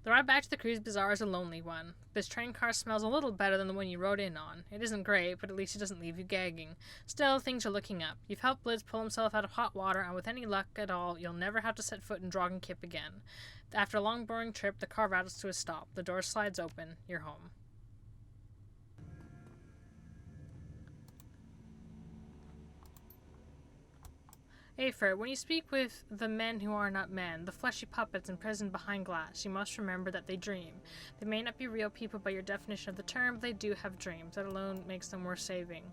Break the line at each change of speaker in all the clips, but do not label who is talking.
The ride back to the cruise bazaar is a lonely one. This train car smells a little better than the one you rode in on. It isn't great, but at least it doesn't leave you gagging. Still, things are looking up. You've helped Blitz pull himself out of hot water, and with any luck at all, you'll never have to set foot in Dragonkip again. After a long, boring trip, the car rattles to a stop. The door slides open. You're home. Afer, when you speak with the men who are not men, the fleshy puppets imprisoned behind glass, you must remember that they dream. They may not be real people by your definition of the term, but they do have dreams. That alone makes them worth saving.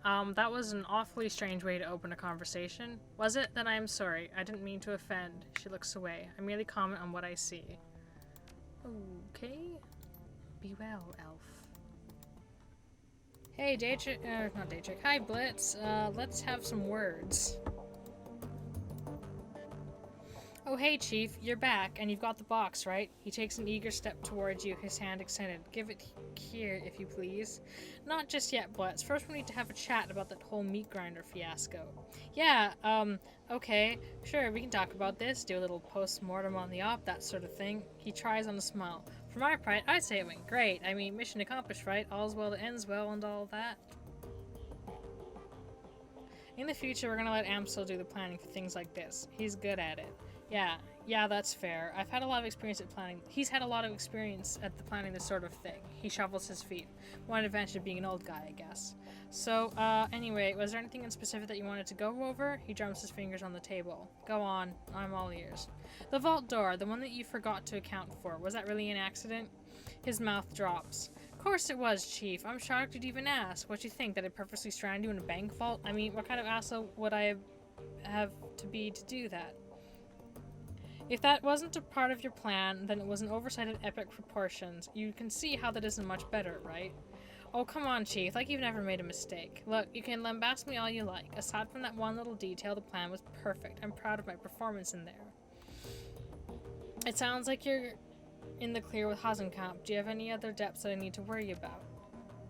That was an awfully strange way to open a conversation. Was it? Then I am sorry. I didn't mean to offend. She looks away. I merely comment on what I see. Okay. Be well, elf. Hey, Daedric, not Daedric. Hi, Blitz. Let's have some words. Oh, hey, Chief. You're back, and you've got the box, right? He takes an eager step towards you, his hand extended. Give it here, if you please. Not just yet, Blitz. First, we need to have a chat about that whole meat grinder fiasco. Yeah, okay. Sure, we can talk about this, do a little post-mortem on the op, that sort of thing. He tries on a smile. For my part, I'd say it went great. I mean, mission accomplished, right? All's well that ends well and all that. In the future, we're gonna let Amstel do the planning for things like this. He's good at it. Yeah, that's fair. I've had a lot of experience at planning. He's had a lot of experience at the planning this sort of thing. He shuffles his feet. One advantage of being an old guy, I guess. So, anyway, was there anything in specific that you wanted to go over? He drums his fingers on the table. Go on. I'm all ears. The vault door, the one that you forgot to account for. Was that really an accident? His mouth drops. Of course it was, Chief. I'm shocked you'd even ask. What you think, that I'd purposely strand you in a bank vault? I mean, what kind of asshole would I have to be to do that? If that wasn't a part of your plan, then it was an oversight of epic proportions. You can see how that isn't much better, right? Oh, come on, Chief. Like you've never made a mistake. Look, you can lambast me all you like. Aside from that one little detail, the plan was perfect. I'm proud of my performance in there. It sounds like you're in the clear with Hasenkamp. Do you have any other debts that I need to worry about?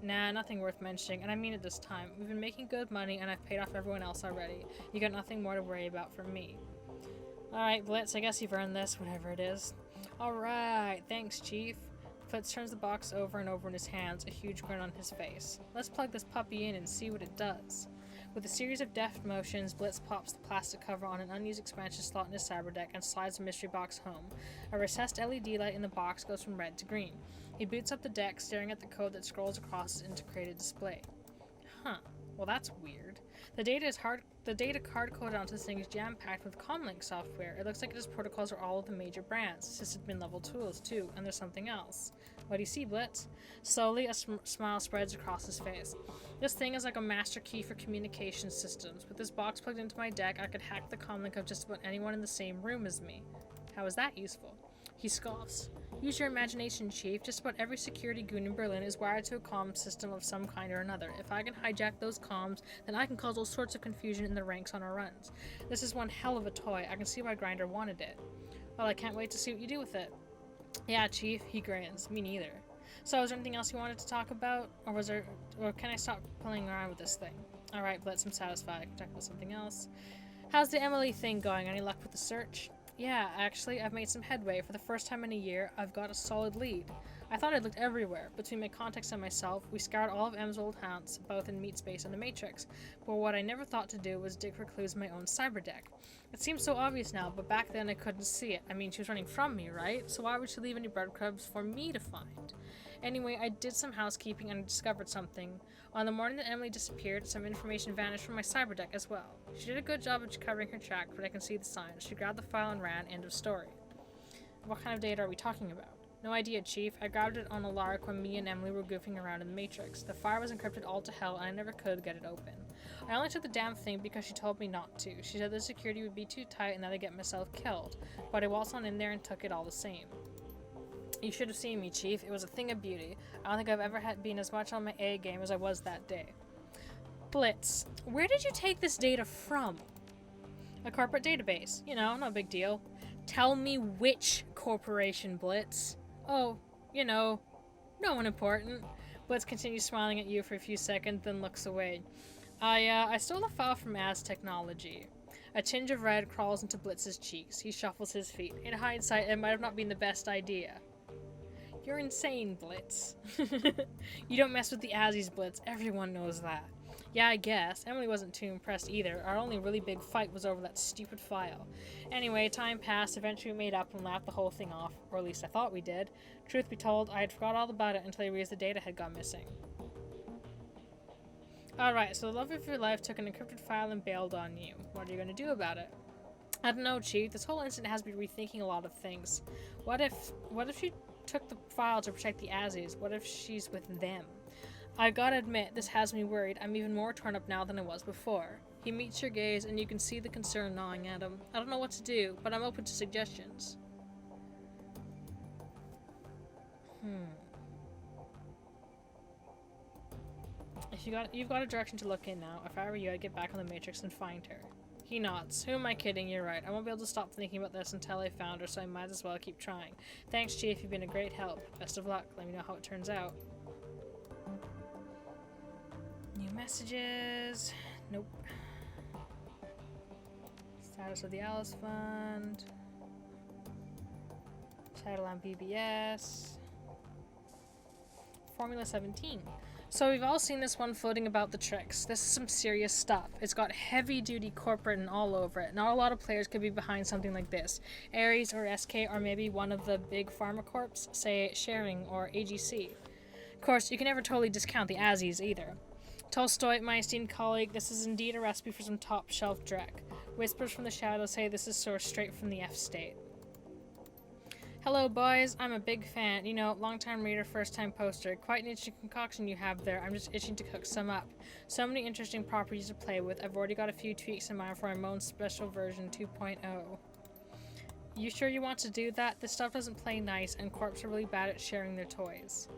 Nah, nothing worth mentioning, and I mean it this time. We've been making good money, and I've paid off everyone else already. You got nothing more to worry about from me. Alright, Blitz, I guess you've earned this, whatever it is. Alright, thanks, Chief. Blitz turns the box over and over in his hands, a huge grin on his face. Let's plug this puppy in and see what it does. With a series of deft motions, Blitz pops the plastic cover on an unused expansion slot in his cyber deck and slides the mystery box home. A recessed LED light in the box goes from red to green. He boots up the deck, staring at the code that scrolls across his integrated display. Huh. Well, that's weird. The data card-coded onto this thing is jam-packed with comlink software. It looks like its protocols are all of the major brands. Sysadmin level tools, too, and there's something else. What do you see, Blitz? Slowly, a smile spreads across his face. This thing is like a master key for communication systems. With this box plugged into my deck, I could hack the comlink of just about anyone in the same room as me. How is that useful? He scoffs. Use your imagination, Chief. Just about every security goon in Berlin is wired to a comm system of some kind or another. If I can hijack those comms, then I can cause all sorts of confusion in the ranks on our runs. This is one hell of a toy. I can see why Grinder wanted it. Well, I can't wait to see what you do with it. Yeah, Chief, he grins. Me neither. So, is there anything else you wanted to talk about? Or can I stop playing around with this thing? Alright, Blitz, I'm satisfied. I can talk about something else. How's the Emily thing going? Any luck with the search? Yeah, actually, I've made some headway. For the first time in a year, I've got a solid lead. I thought I'd looked everywhere. Between my contacts and myself, we scoured all of M's old haunts, both in Meat Space and the Matrix. But what I never thought to do was dig for clues in my own cyber deck. It seems so obvious now, but back then I couldn't see it. I mean, she was running from me, right? So why would she leave any breadcrumbs for me to find? Anyway, I did some housekeeping and I discovered something. On the morning that Emily disappeared, some information vanished from my cyber deck as well. She did a good job of covering her track, but I can see the signs. She grabbed the file and ran. End of story. What kind of data are we talking about? No idea, Chief. I grabbed it on a lark when me and Emily were goofing around in the Matrix. The file was encrypted all to hell, and I never could get it open. I only took the damn thing because she told me not to. She said the security would be too tight and that I'd get myself killed. But I waltzed on in there and took it all the same. You should have seen me, Chief. It was a thing of beauty. I don't think I've ever been as much on my A game as I was that day. Blitz, where did you take this data from? A corporate database. You know, no big deal. Tell me which corporation, Blitz. Oh, you know, no one important. Blitz continues smiling at you for a few seconds, then looks away. I stole a file from Az Technology. A tinge of red crawls into Blitz's cheeks. He shuffles his feet. In hindsight, it might have not been the best idea. You're insane, Blitz. You don't mess with the Azzies, Blitz. Everyone knows that. Yeah, I guess. Emily wasn't too impressed either. Our only really big fight was over that stupid file. Anyway, time passed. Eventually we made up and laughed the whole thing off. Or at least I thought we did. Truth be told, I had forgot all about it until I realized the data had gone missing. Alright, so the love of your life took an encrypted file and bailed on you. What are you going to do about it? I don't know, Chief. This whole incident has me rethinking a lot of things. What if she took the file to protect the Azzies? What if she's with them? I gotta admit, this has me worried. I'm even more torn up now than I was before. He meets your gaze, and you can see the concern gnawing at him. I don't know what to do, but I'm open to suggestions. You've got a direction to look in now. If I were you, I'd get back on the Matrix and find her. He nods. Who am I kidding? You're right. I won't be able to stop thinking about this until I found her, so I might as well keep trying. Thanks, Chief. You've been a great help. Best of luck. Let me know how it turns out. New messages. Nope. Status of the Alice Fund. Shadowrun BBS. Formula 17. So we've all seen this one floating about the tricks. This is some serious stuff. It's got heavy-duty corporate and all over it. Not a lot of players could be behind something like this. Ares or SK or maybe one of the big pharma corps, say Sharing or AGC. Of course, you can never totally discount the Azzies either. Tolstoy, my esteemed colleague, this is indeed a recipe for some top-shelf dreck. Whispers from the shadows say this is sourced straight from the F-state. Hello, boys. I'm a big fan. You know, long-time reader, first-time poster. Quite an interesting concoction you have there. I'm just itching to cook some up. So many interesting properties to play with. I've already got a few tweaks in mind for my own special version 2.0. You sure you want to do that? This stuff doesn't play nice, and corps are really bad at sharing their toys.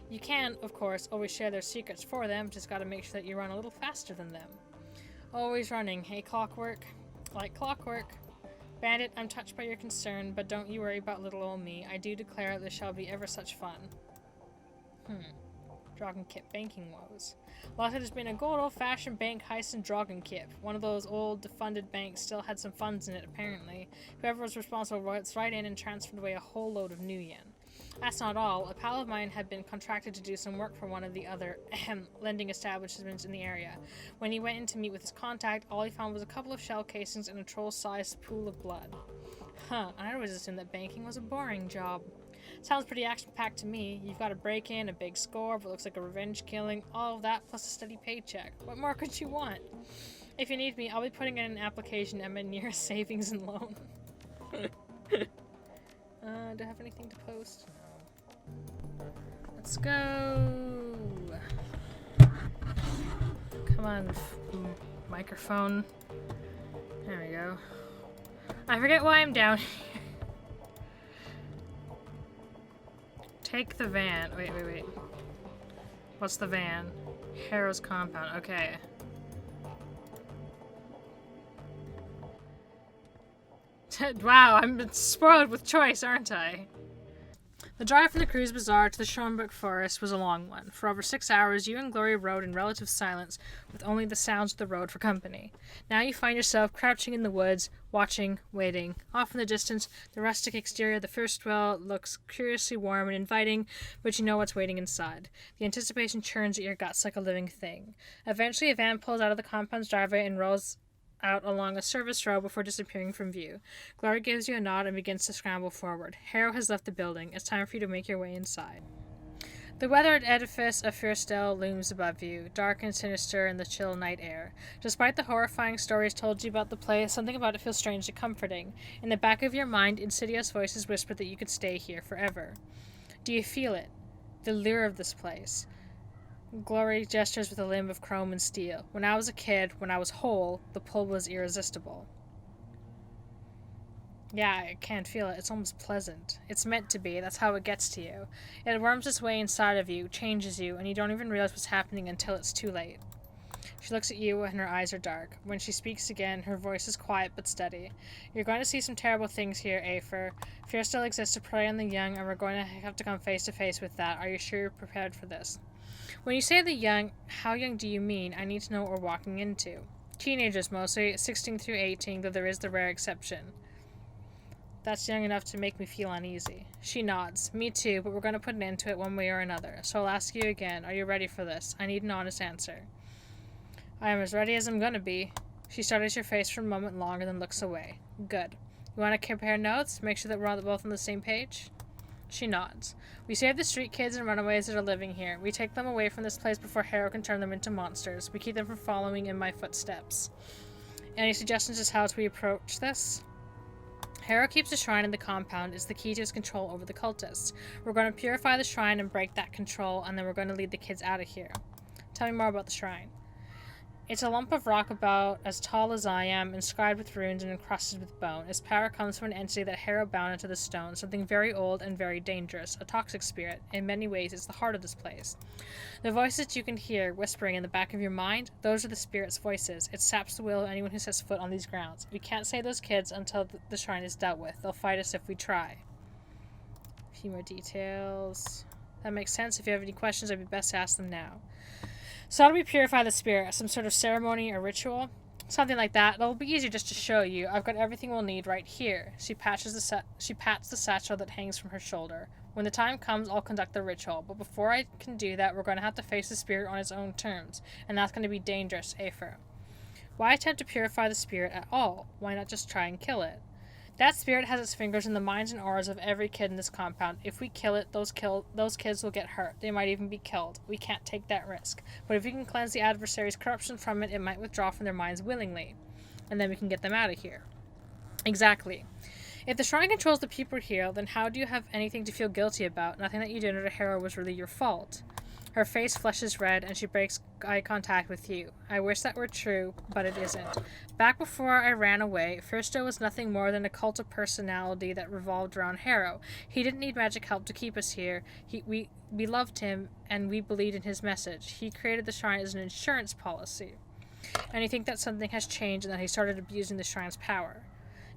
You can, of course, always share their secrets for them, just gotta make sure that you run a little faster than them. Always running. Hey, Clockwork? Like clockwork. Bandit, I'm touched by your concern, but don't you worry about little old me. I do declare this shall be ever such fun. Dragonkip banking woes. Like it has been a good old-fashioned bank heist in Dragonkip. One of those old, defunded banks still had some funds in it, apparently. Whoever was responsible wrote right in and transferred away a whole load of new yen. That's not all. A pal of mine had been contracted to do some work for one of the other lending establishments in the area. When he went in to meet with his contact, all he found was a couple of shell casings and a troll-sized pool of blood. Huh, I always assumed that banking was a boring job. Sounds pretty action-packed to me. You've got a break-in, a big score, what looks like a revenge killing, all of that plus a steady paycheck. What more could you want? If you need me, I'll be putting in an application at my nearest savings and loan. Do I have anything to post? Let's go. Come on, microphone. There we go. I forget why I'm down here. Take the van. Wait. What's the van? Harrow's compound. Okay. Wow, I'm spoiled with choice, aren't I? The drive from the Cruise Bazaar to the Schomburg Forest was a long one. For over 6 hours, you and Glory rode in relative silence, with only the sounds of the road for company. Now you find yourself crouching in the woods, watching, waiting. Off in the distance, the rustic exterior of the first dwell looks curiously warm and inviting, but you know what's waiting inside. The anticipation churns at your guts like a living thing. Eventually, a van pulls out of the compound's driveway and rolls out along a service road before disappearing from view. Glory gives you a nod and begins to scramble forward. Harrow has left the building. It's time for you to make your way inside. The weathered edifice of Fyrstel looms above you, dark and sinister in the chill night air. Despite the horrifying stories told you about the place, something about it feels strangely comforting. In the back of your mind, insidious voices whisper that you could stay here forever. Do you feel it? The lure of this place. Glory gestures with a limb of chrome and steel. When I was a kid, when I was whole, the pull was irresistible. Yeah, I can't feel it. It's almost pleasant. It's meant to be. That's how it gets to you. It worms its way inside of you, changes you, and you don't even realize what's happening until it's too late. She looks at you and her eyes are dark. When she speaks again, her voice is quiet but steady. You're going to see some terrible things here, Afer. Fear still exists to prey on the young, and we're going to have to come face to face with that. Are you sure you're prepared for this? When you say the young, how young do you mean? I need to know what we're walking into. Teenagers mostly, 16 through 18, though there is the rare exception. That's young enough to make me feel uneasy. She nods. Me too, but we're going to put an end to it one way or another. So I'll ask you again, are you ready for this? I need an honest answer. I am as ready as I'm going to be. She studies your face for a moment longer, then looks away. Good. You want to compare notes? Make sure that we're both on the same page? She nods. We save the street kids and runaways that are living here. We take them away from this place before Harrow can turn them into monsters. We keep them from following in my footsteps. Any suggestions as how we approach this? Harrow keeps the shrine in the compound. It's the key to his control over the cultists. We're going to purify the shrine and break that control, and then we're going to lead the kids out of here. Tell me more about the shrine. It's a lump of rock about as tall as I am, inscribed with runes and encrusted with bone. Its power comes from an entity that Harrow bound into the stone, something very old and very dangerous, a toxic spirit. In many ways, it's the heart of this place. The voices you can hear whispering in the back of your mind, those are the spirit's voices. It saps the will of anyone who sets foot on these grounds. We can't save those kids until the shrine is dealt with. They'll fight us if we try. A few more details. That makes sense. If you have any questions, I'd be best to ask them now. So how do we purify the spirit? Some sort of ceremony or ritual? Something like that. It'll be easier just to show you. I've got everything we'll need right here. She pats the satchel that hangs from her shoulder. When the time comes, I'll conduct the ritual. But before I can do that, we're going to have to face the spirit on its own terms. And that's going to be dangerous, Afer. Why attempt to purify the spirit at all? Why not just try and kill it? That spirit has its fingers in the minds and auras of every kid in this compound. If we kill it, those kids will get hurt. They might even be killed. We can't take that risk. But if we can cleanse the adversary's corruption from it, it might withdraw from their minds willingly. And then we can get them out of here. Exactly. If the shrine controls the people here, then how do you have anything to feel guilty about? Nothing that you did to Harrow was really your fault. Her face flushes red, and she breaks eye contact with you. I wish that were true, but it isn't. Back before I ran away, Firsto was nothing more than a cult of personality that revolved around Harrow. He didn't need magic help to keep us here. We loved him, and we believed in his message. He created the shrine as an insurance policy. And you think that something has changed and that he started abusing the shrine's power?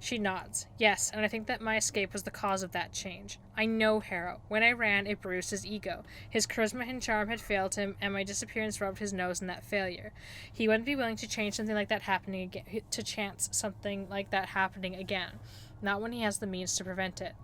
She nods. Yes, and I think that my escape was the cause of that change. I know Harrow. When I ran, it bruised his ego. His charisma and charm had failed him, and my disappearance rubbed his nose in that failure. He wouldn't be willing to change something like that happening again, to chance something like that happening again. Not when he has the means to prevent it.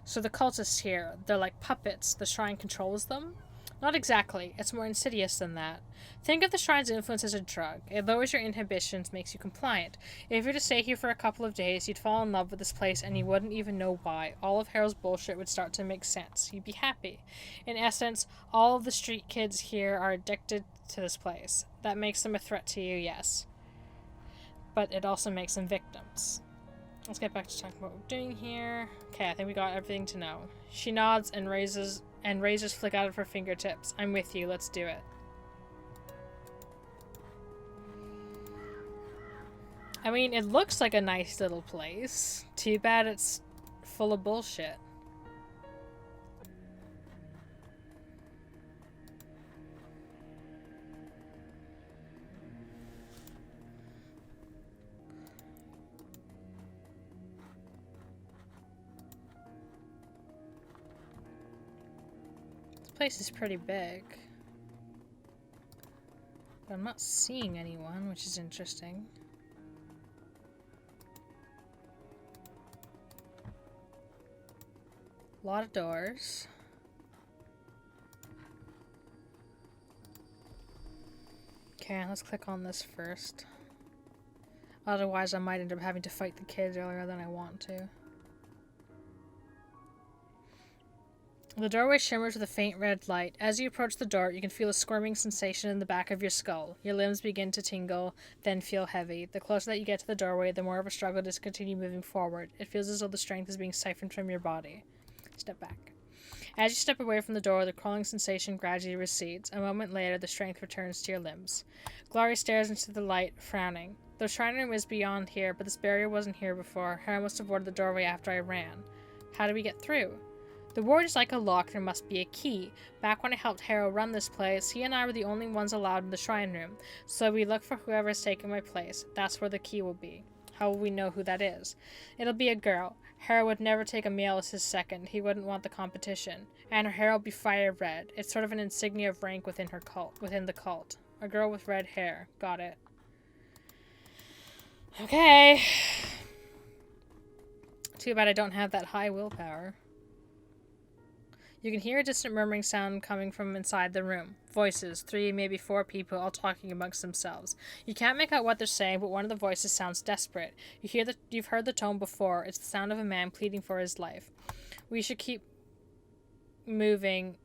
So the cultists here, they're like puppets. The shrine controls them? Not exactly. It's more insidious than that. Think of the shrine's influence as a drug. It lowers your inhibitions, makes you compliant. If you were to stay here for a couple of days, you'd fall in love with this place and you wouldn't even know why. All of Harrow's bullshit would start to make sense. You'd be happy. In essence, all of the street kids here are addicted to this place. That makes them a threat to you, yes. But it also makes them victims. Let's get back to talking about what we're doing here. Okay, I think we got everything to know. She nods and razors flick out of her fingertips. I'm with you, let's do it. I mean, it looks like a nice little place. Too bad it's full of bullshit. This place is pretty big. But I'm not seeing anyone, which is interesting. A lot of doors. Okay, let's click on this first. Otherwise, I might end up having to fight the kids earlier than I want to. The doorway shimmers with a faint red light. As you approach the door, you can feel a squirming sensation in the back of your skull. Your limbs begin to tingle, then feel heavy. The closer that you get to the doorway, the more of a struggle it is to continue moving forward. It feels as though the strength is being siphoned from your body. Step back. As you step away from the door, the crawling sensation gradually recedes. A moment later, the strength returns to your limbs. Glory stares into the light, frowning. The shrine room is beyond here, but this barrier wasn't here before. Harrow must have boarded the doorway after I ran. How do we get through? The ward is like a lock, there must be a key. Back when I helped Harrow run this place, he and I were the only ones allowed in the shrine room. So we look for whoever has taken my place. That's where the key will be. How will we know who that is? It'll be a girl. Harrow would never take a male as his second. He wouldn't want the competition. And her hair will be fire red. It's sort of an insignia of rank within the cult. A girl with red hair. Got it. Okay. Too bad I don't have that high willpower. You can hear a distant murmuring sound coming from inside the room. Voices, 3, maybe 4 people, all talking amongst themselves. You can't make out what they're saying, but one of the voices sounds desperate. You've heard the tone before. It's the sound of a man pleading for his life. We should keep moving.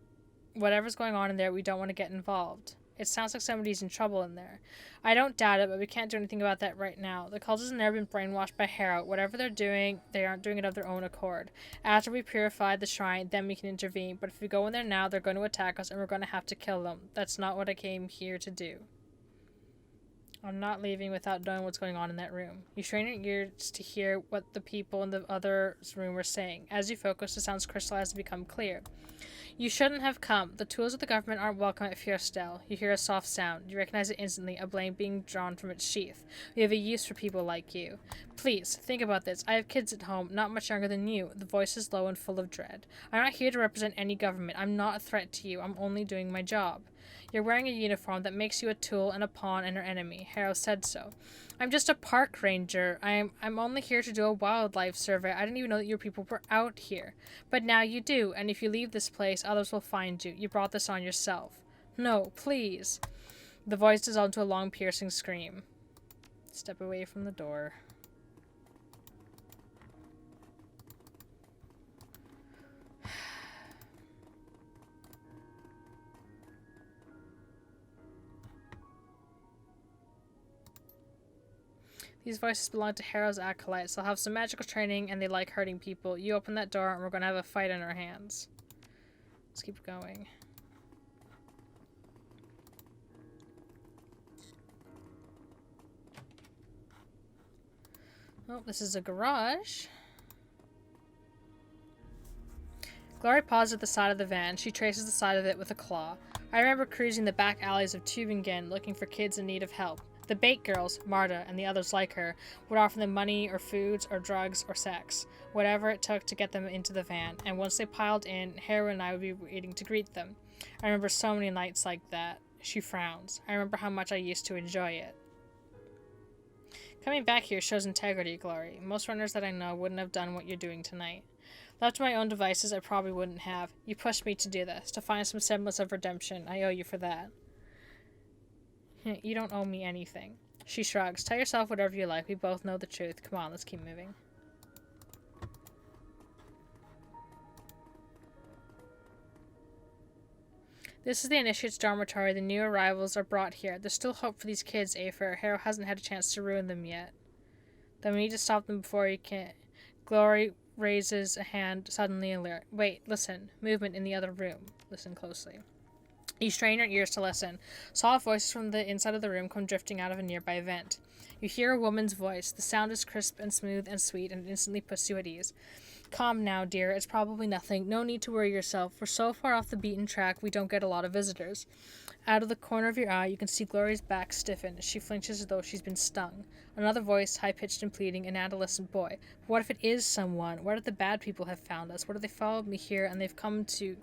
Whatever's going on in there, we don't want to get involved. It sounds like somebody's in trouble in there. I don't doubt it, but we can't do anything about that right now. The cultists have never been brainwashed by Harrow. Whatever they're doing, they aren't doing it of their own accord. After we purify the shrine, then we can intervene. But if we go in there now, they're going to attack us and we're going to have to kill them. That's not what I came here to do. I'm not leaving without knowing what's going on in that room. You strain your ears to hear what the people in the other room are saying. As you focus, the sounds crystallize and become clear. You shouldn't have come. The tools of the government aren't welcome at Fierstel. You hear a soft sound. You recognize it instantly, a blade being drawn from its sheath. We have a use for people like you. Please, think about this. I have kids at home, not much younger than you. The voice is low and full of dread. I'm not here to represent any government. I'm not a threat to you. I'm only doing my job. You're wearing a uniform that makes you a tool and a pawn and an enemy. Harrow said so. I'm just a park ranger. I'm only here to do a wildlife survey. I didn't even know that your people were out here. But now you do, and if you leave this place, others will find you. You brought this on yourself. No, please. The voice dissolved into a long, piercing scream. Step away from the door. These voices belong to Harrow's acolytes. They'll have some magical training and they like hurting people. You open that door and we're going to have a fight on our hands. Let's keep going. Oh, this is a garage. Glory paused at the side of the van. She traces the side of it with a claw. I remember cruising the back alleys of Tübingen looking for kids in need of help. The bait girls, Marta, and the others like her, would offer them money or foods or drugs or sex, whatever it took to get them into the van, and once they piled in, Harrow and I would be waiting to greet them. I remember so many nights like that. She frowns. I remember how much I used to enjoy it. Coming back here shows integrity, Glory. Most runners that I know wouldn't have done what you're doing tonight. Left to my own devices, I probably wouldn't have. You pushed me to do this, to find some semblance of redemption. I owe you for that. You don't owe me anything. She shrugs. Tell yourself whatever you like. We both know the truth. Come on, let's keep moving. This is the Initiate's dormitory. The new arrivals are brought here. There's still hope for these kids, Afer. Harrow hasn't had a chance to ruin them yet. Then we need to stop them before you can. Glory raises a hand, suddenly alert. Wait, listen. Movement in the other room. Listen closely. You strain your ears to listen. Soft voices from the inside of the room come drifting out of a nearby vent. You hear a woman's voice. The sound is crisp and smooth and sweet, and it instantly puts you at ease. Calm now, dear. It's probably nothing. No need to worry yourself. We're so far off the beaten track, we don't get a lot of visitors. Out of the corner of your eye, you can see Glory's back stiffen. She flinches as though she's been stung. Another voice, high-pitched and pleading, an adolescent boy. But what if it is someone? What if the bad people have found us? What if they followed me here and they've come to...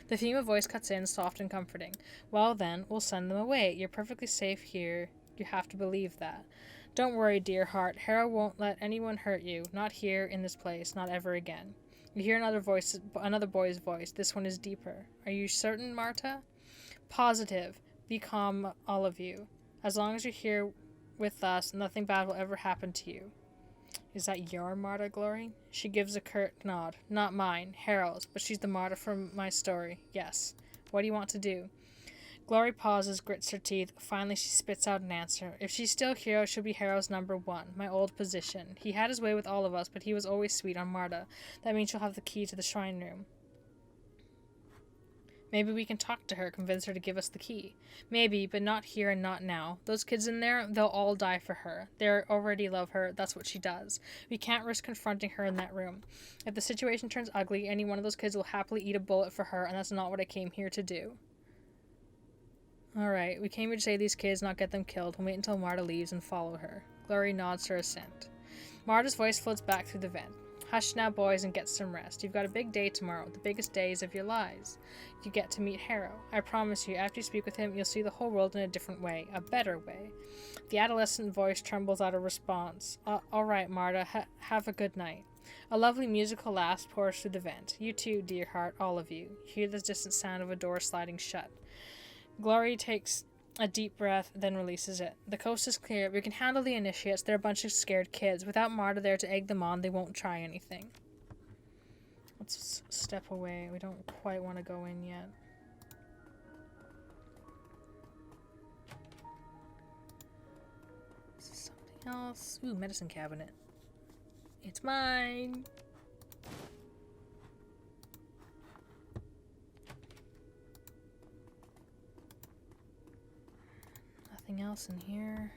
The female voice cuts in, soft and comforting. Well then, we'll send them away. You're perfectly safe here. You have to believe that. Don't worry, dear heart. Harrow won't let anyone hurt you. Not here, in this place, not ever again. You hear another boy's voice. This one is deeper. Are you certain, Marta? Positive. Be calm, all of you. As long as you're here with us, nothing bad will ever happen to you. Is that your Marta, Glory? She gives a curt nod. Not mine, Harrow's, but she's the Marta from my story. Yes. What do you want to do? Glory pauses, grits her teeth. Finally, she spits out an answer. If she's still here, she'll be Harrow's number 1, my old position. He had his way with all of us, but he was always sweet on Marta. That means she'll have the key to the shrine room. Maybe we can talk to her, convince her to give us the key. Maybe, but not here and not now. Those kids in there, they'll all die for her. They already love her. That's what she does. We can't risk confronting her in that room. If the situation turns ugly, any one of those kids will happily eat a bullet for her, and that's not what I came here to do. Alright, we came here to save these kids, not get them killed. We'll wait until Marta leaves and follow her. Glory nods her assent. Marta's voice floats back through the vent. Hush now, boys, and get some rest. You've got a big day tomorrow, the biggest days of your lives. You get to meet Harrow. I promise you, after you speak with him, you'll see the whole world in a different way, a better way. The adolescent voice trembles out a response. All right, Marta, have a good night. A lovely musical laugh pours through the vent. You too, dear heart, all of you. You hear the distant sound of a door sliding shut. Glory takes a deep breath, then releases it. The coast is clear. We can handle the initiates. They're a bunch of scared kids. Without Marta there to egg them on, they won't try anything. Let's step away. We don't quite want to go in yet. Is this something else? Ooh, medicine cabinet. It's mine! Nothing else in here.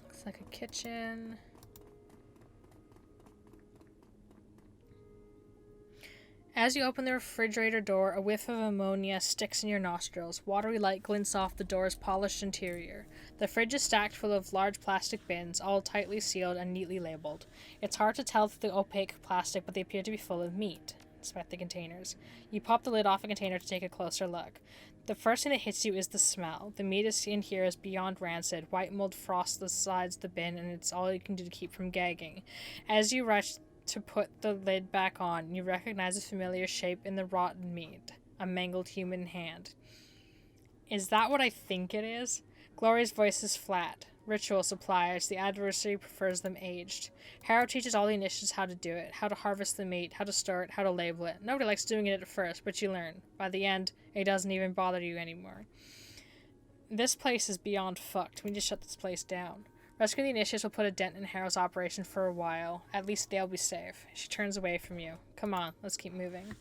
Looks like a kitchen. As you open the refrigerator door, a whiff of ammonia sticks in your nostrils. Watery light glints off the door's polished interior. The fridge is stacked full of large plastic bins, all tightly sealed and neatly labeled. It's hard to tell through the opaque plastic, but they appear to be full of meat. Inspect the containers. You pop the lid off a container to take a closer look. The first thing that hits you is the smell. The meat in here is beyond rancid. White mold frosts the sides of the bin, and it's all you can do to keep from gagging. As you rush to put the lid back on, you recognize a familiar shape in the rotten meat. A mangled human hand. Is that what I think it is? Glory's voice is flat. Ritual suppliers. The adversary prefers them aged. Harrow teaches all the initiates how to do it, how to harvest the meat, how to store it, how to label it. Nobody likes doing it at first, but you learn. By the end, it doesn't even bother you anymore. This place is beyond fucked. We need to shut this place down. Rescuing the initiates will put a dent in Harrow's operation for a while. At least they'll be safe. She turns away from you. Come on, let's keep moving.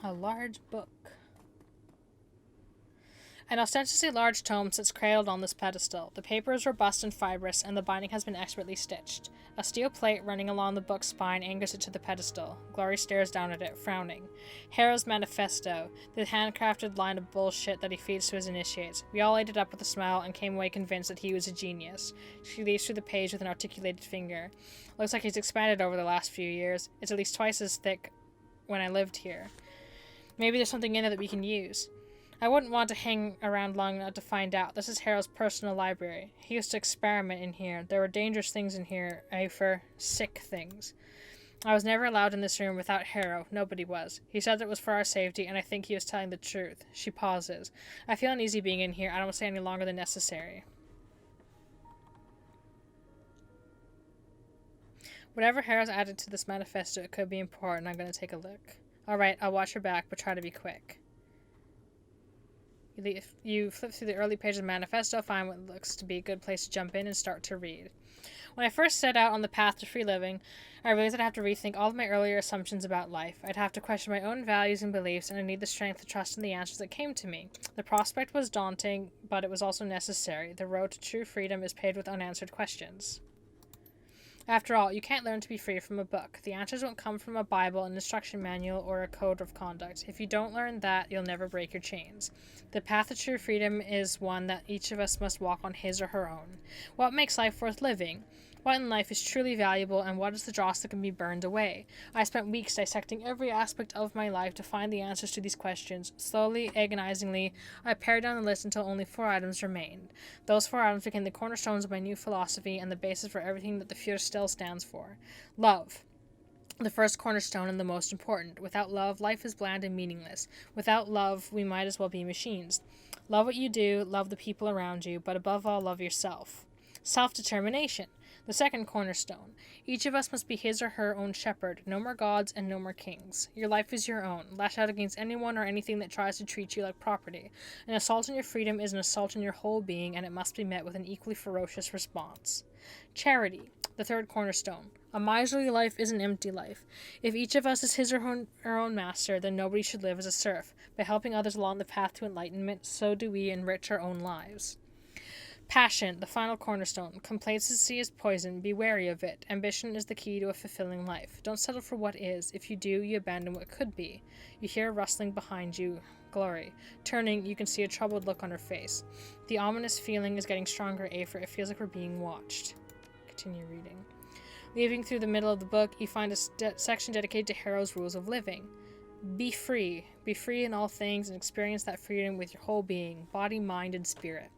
A large book. An ostensibly large tome sits cradled on this pedestal. The paper is robust and fibrous, and the binding has been expertly stitched. A steel plate running along the book's spine anchors it to the pedestal. Glory stares down at it, frowning. Harrow's manifesto, the handcrafted line of bullshit that he feeds to his initiates. We all ate it up with a smile and came away convinced that he was a genius. She leaves through the page with an articulated finger. Looks like he's expanded over the last few years. It's at least twice as thick when I lived here. Maybe there's something in it that we can use. I wouldn't want to hang around long enough to find out. This is Harrow's personal library. He used to experiment in here. There were dangerous things in here, sick things. I was never allowed in this room without Harrow. Nobody was. He said that it was for our safety, and I think he was telling the truth. She pauses. I feel uneasy being in here. I don't want to stay any longer than necessary. Whatever Harrow's added to this manifesto, it could be important. I'm going to take a look. Alright, I'll watch your back, but try to be quick. You flip through the early pages of the manifesto, find what looks to be a good place to jump in and start to read. When I first set out on the path to free living, I realized I'd have to rethink all of my earlier assumptions about life. I'd have to question my own values and beliefs, and I need the strength to trust in the answers that came to me. The prospect was daunting, but it was also necessary. The road to true freedom is paved with unanswered questions. After all, you can't learn to be free from a book. The answers won't come from a Bible, an instruction manual, or a code of conduct. If you don't learn that, you'll never break your chains. The path to true freedom is one that each of us must walk on his or her own. What makes life worth living? What in life is truly valuable, and what is the dross that can be burned away? I spent weeks dissecting every aspect of my life to find the answers to these questions. Slowly, agonizingly, I pared down the list until only 4 items remained. Those 4 items became the cornerstones of my new philosophy and the basis for everything that the Fuhrer still stands for. Love. The first cornerstone and the most important. Without love, life is bland and meaningless. Without love, we might as well be machines. Love what you do, love the people around you, but above all, love yourself. Self-determination. The second cornerstone. Each of us must be his or her own shepherd. No more gods and no more kings. Your life is your own. Lash out against anyone or anything that tries to treat you like property. An assault on your freedom is an assault on your whole being, and it must be met with an equally ferocious response. Charity. The third cornerstone. A miserly life is an empty life. If each of us is his or her own master, then nobody should live as a serf. By helping others along the path to enlightenment, so do we enrich our own lives. Passion, the final cornerstone. Complacency is poison. Be wary of it. Ambition is the key to a fulfilling life. Don't settle for what is. If you do, you abandon what could be. You hear a rustling behind you. Glory. Turning, you can see a troubled look on her face. The ominous feeling is getting stronger, Afer. It feels like we're being watched. Continue reading. Leaving through the middle of the book, you find a section dedicated to Harrow's rules of living. Be free. Be free in all things and experience that freedom with your whole being, body, mind, and spirit.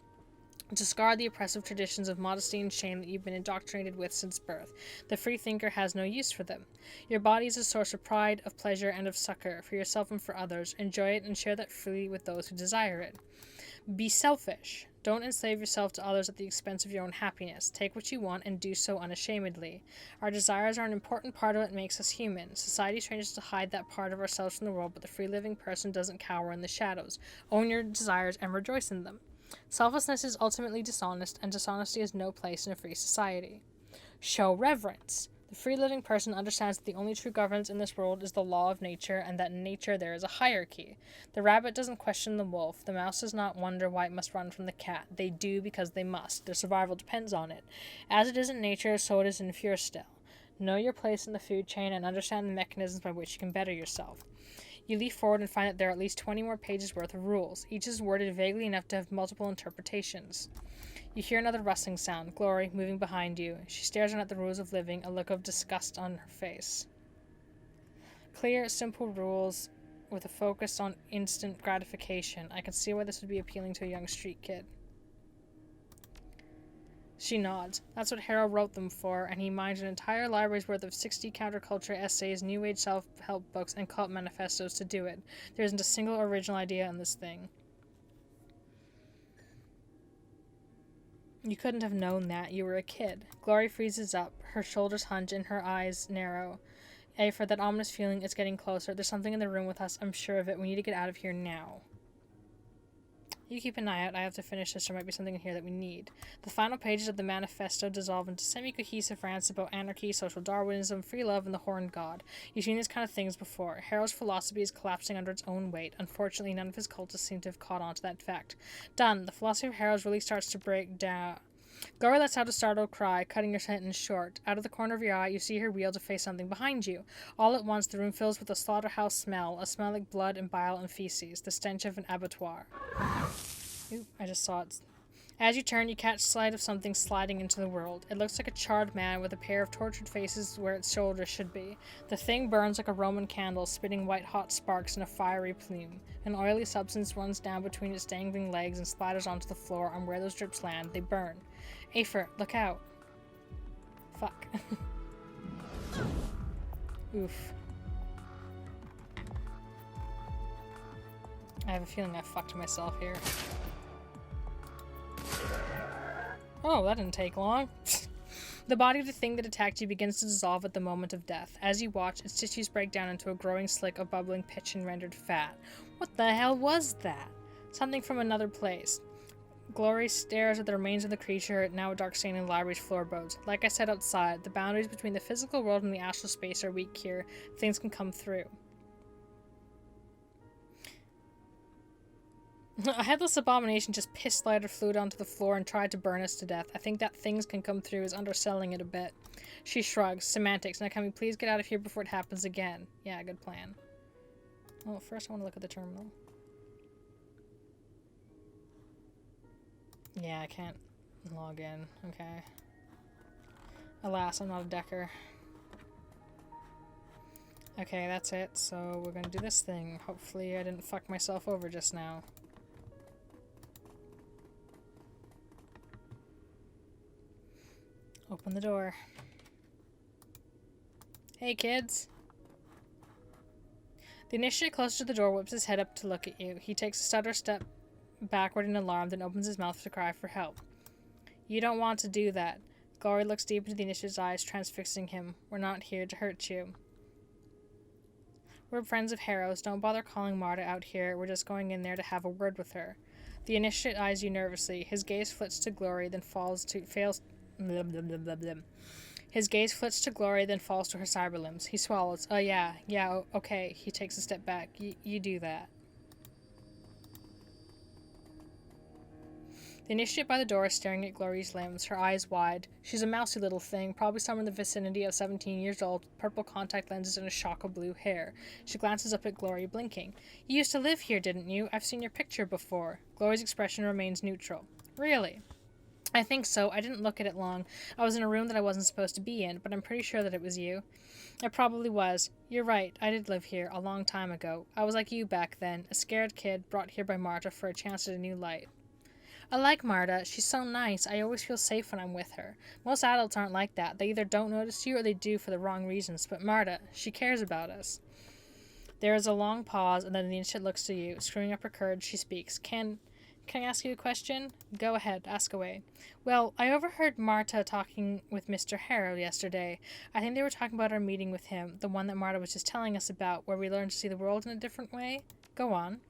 Discard the oppressive traditions of modesty and shame that you've been indoctrinated with since birth. The free thinker has no use for them. Your body is a source of pride, of pleasure, and of succor for yourself and for others. Enjoy it and share that freely with those who desire it. Be selfish. Don't enslave yourself to others at the expense of your own happiness. Take what you want and do so unashamedly. Our desires are an important part of what makes us human. Society trains us to hide that part of ourselves from the world, but the free-living person doesn't cower in the shadows. Own your desires and rejoice in them. Selflessness is ultimately dishonest, and dishonesty has no place in a free society. Show reverence. The free-living person understands that the only true governance in this world is the law of nature, and that in nature there is a hierarchy. The rabbit doesn't question the wolf. The mouse does not wonder why it must run from the cat. They do because they must. Their survival depends on it. As it is in nature, so it is in Feuerstelle. Know your place in the food chain and understand the mechanisms by which you can better yourself. You leaf forward and find that there are at least 20 more pages worth of rules. Each is worded vaguely enough to have multiple interpretations. You hear another rustling sound. Glory, moving behind you. She stares down at the rules of living, a look of disgust on her face. Clear, simple rules with a focus on instant gratification. I can see why this would be appealing to a young street kid. She nods. That's what Harrow wrote them for, and he mined an entire library's worth of 60 counterculture essays, new age self-help books, and cult manifestos to do it. There isn't a single original idea in this thing. You couldn't have known that. You were a kid. Glory freezes up. Her shoulders hunch and her eyes narrow. Afer, that ominous feeling is getting closer. There's something in the room with us. I'm sure of it. We need to get out of here now. You keep an eye out. I have to finish this. There might be something in here that we need. The final pages of the manifesto dissolve into semi-cohesive rants about anarchy, social Darwinism, free love, and the horned god. You've seen these kind of things before. Harrow's philosophy is collapsing under its own weight. Unfortunately, none of his cultists seem to have caught on to that fact. Done. The philosophy of Harrow's really starts to break down. Glory lets out a startled cry, cutting your sentence short. Out of the corner of your eye, you see her wheel to face something behind you. All at once, the room fills with a slaughterhouse smell, a smell like blood and bile and feces, the stench of an abattoir. Oop, I just saw it. As you turn, you catch sight of something sliding into the world. It looks like a charred man with a pair of tortured faces where its shoulders should be. The thing burns like a Roman candle, spitting white-hot sparks in a fiery plume. An oily substance runs down between its dangling legs and splatters onto the floor, and where those drips land, they burn. Afer, look out. Fuck. Oof. I have a feeling I fucked myself here. Oh, that didn't take long. The body of the thing that attacked you begins to dissolve at the moment of death. As you watch, its tissues break down into a growing slick of bubbling pitch and rendered fat. What the hell was that? Something from another place. Glory stares at the remains of the creature, now a dark stain in the library's floorboards. Like I said outside, the boundaries between the physical world and the astral space are weak here. Things can come through. A headless abomination just pissed lighter fluid onto the floor and tried to burn us to death. I think that things can come through is underselling it a bit. She shrugs. Semantics. Now can we please get out of here before it happens again? Yeah, good plan. Well, first I want to look at the terminal. Yeah, I can't log in. Okay. Alas, I'm not a decker. Okay, that's it. So we're gonna do this thing. Hopefully I didn't fuck myself over just now. Open the door. Hey, kids. The initiate closer to the door whips his head up to look at you. He takes a stutter step backward in alarm, then opens his mouth to cry for help. You don't want to do that. Glory looks deep into the initiate's eyes, transfixing him. We're not here to hurt you. We're friends of Harrow's. Don't bother calling Marta out here. We're just going in there to have a word with her. The initiate eyes you nervously. His gaze flits to Glory, then His gaze flits to Glory, then falls to her cyber limbs. He swallows. Oh, yeah, okay. He takes a step back. You do that. The initiate by the door is staring at Glory's limbs, her eyes wide. She's a mousy little thing, probably somewhere in the vicinity of 17 years old, with purple contact lenses and a shock of blue hair. She glances up at Glory, blinking. You used to live here, didn't you? I've seen your picture before. Glory's expression remains neutral. Really? I think so. I didn't look at it long. I was in a room that I wasn't supposed to be in, but I'm pretty sure that it was you. It probably was. You're right. I did live here a long time ago. I was like you back then, a scared kid brought here by Marta for a chance at a new light. I like Marta. She's so nice. I always feel safe when I'm with her. Most adults aren't like that. They either don't notice you or they do for the wrong reasons. But Marta, she cares about us. There is a long pause, and then the initiate looks to you. Screwing up her courage, she speaks. Can I ask you a question? Go ahead, ask away. Well, I overheard Marta talking with Mr. Harrow yesterday. I think they were talking about our meeting with him, the one that Marta was just telling us about, where we learned to see the world in a different way. Go on.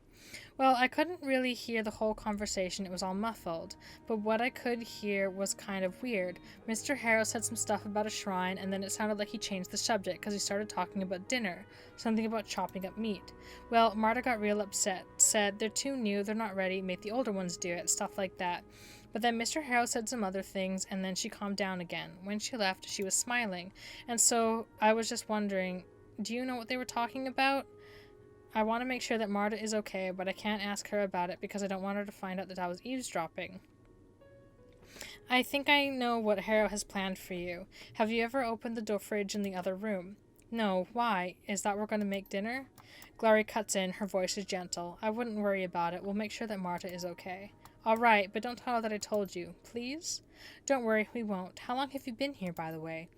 Well, I couldn't really hear the whole conversation, it was all muffled, but what I could hear was kind of weird. Mr. Harrow said some stuff about a shrine, and then it sounded like he changed the subject, because he started talking about dinner, something about chopping up meat. Well, Marta got real upset, said they're too new, they're not ready, make the older ones do it, stuff like that. But then Mr. Harrow said some other things, and then she calmed down again. When she left, she was smiling, and so I was just wondering, do you know what they were talking about? I want to make sure that Marta is okay, but I can't ask her about it because I don't want her to find out that I was eavesdropping. I think I know what Harrow has planned for you. Have you ever opened the door fridge in the other room? No, why? Is that we're going to make dinner? Glory cuts in, her voice is gentle. I wouldn't worry about it. We'll make sure that Marta is okay. All right, but don't tell her that I told you, please? Don't worry, we won't. How long have you been here, by the way?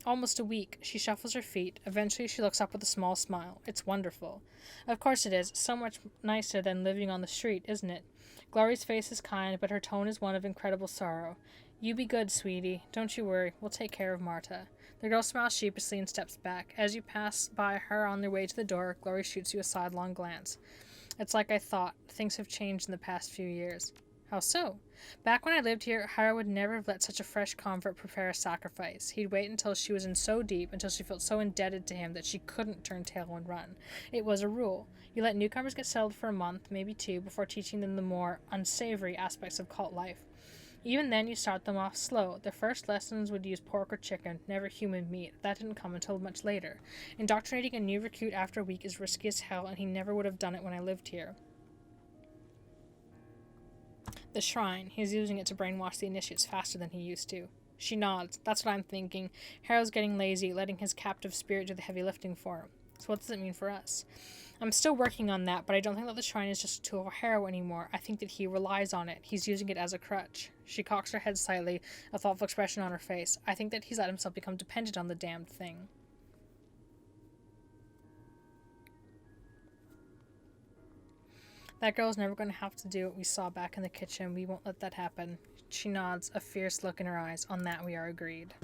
Almost a week. She shuffles her feet. Eventually she looks up with a small smile. It's wonderful. Of course it is. So much nicer than living on the street, isn't it? Glory's face is kind, but her tone is one of incredible sorrow. You be good, sweetie. Don't you worry. We'll take care of Marta. The girl smiles sheepishly and steps back. As you pass by her on their way to the door, Glory shoots you a sidelong glance. It's like I thought. Things have changed in the past few years. How so? Back when I lived here, Harrow would never have let such a fresh convert prepare a sacrifice. He'd wait until she was in so deep, until she felt so indebted to him that she couldn't turn tail and run. It was a rule. You let newcomers get settled for a month, maybe two, before teaching them the more unsavory aspects of cult life. Even then, you start them off slow. Their first lessons would use pork or chicken, never human meat. That didn't come until much later. Indoctrinating a new recruit after a week is risky as hell, and he never would have done it when I lived here. The shrine. He's using it to brainwash the initiates faster than he used to. She nods. That's what I'm thinking. Harrow's getting lazy, letting his captive spirit do the heavy lifting for him. So what does it mean for us? I'm still working on that, but I don't think that the shrine is just a tool for Harrow anymore. I think that he relies on it. He's using it as a crutch. She cocks her head slightly, a thoughtful expression on her face. I think that he's let himself become dependent on the damned thing. That girl's never going to have to do what we saw back in the kitchen. We won't let that happen. She nods, a fierce look in her eyes. On that we are agreed.